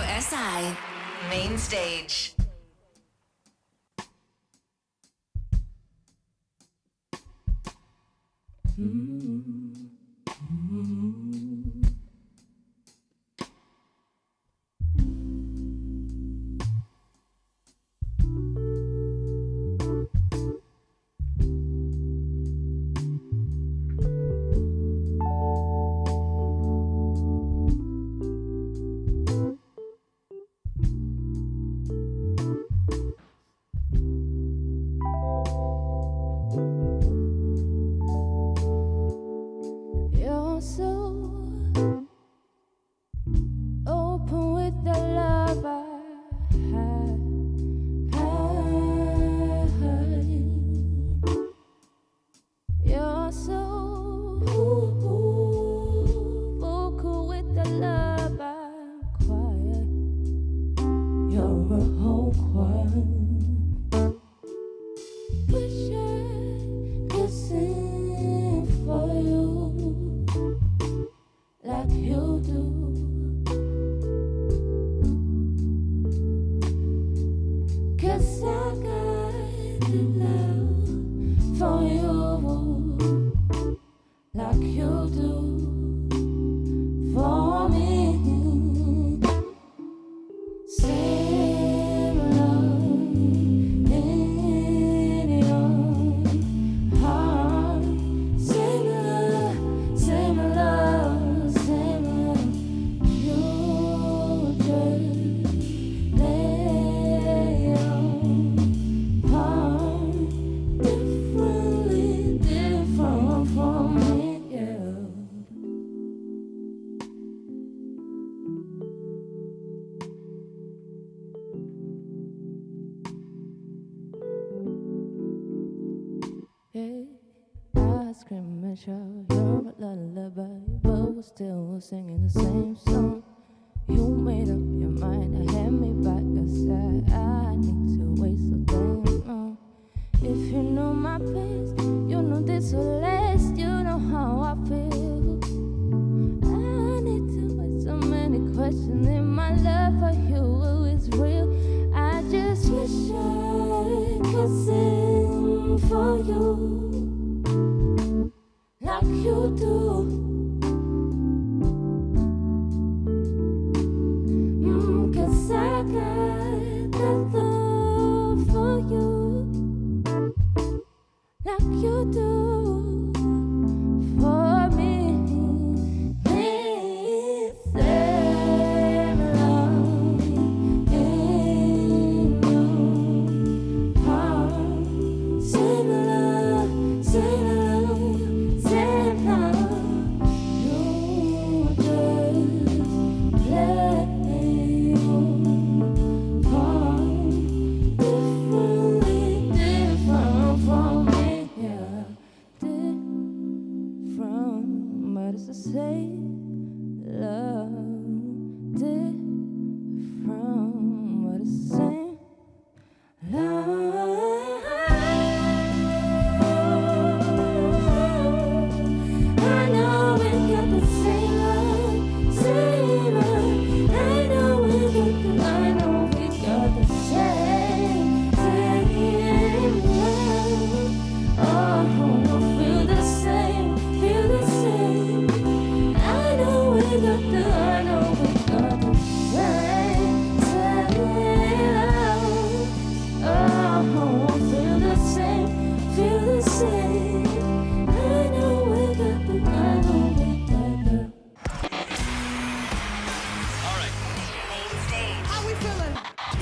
SI Main Stage. You're a lullaby, but we're still singing the same song. You made up your mind to have me by your side. I need to wait so damn long. If you know my past, you know this will last. You know how I feel. I need to wait so many questions. If my love for you is real, I just wish I could sing for you. Like you do, 'cause I got that love for you. Like you do for me. This same love in your heart. Same love, same love.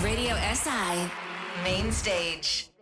Radio SI Main Stage.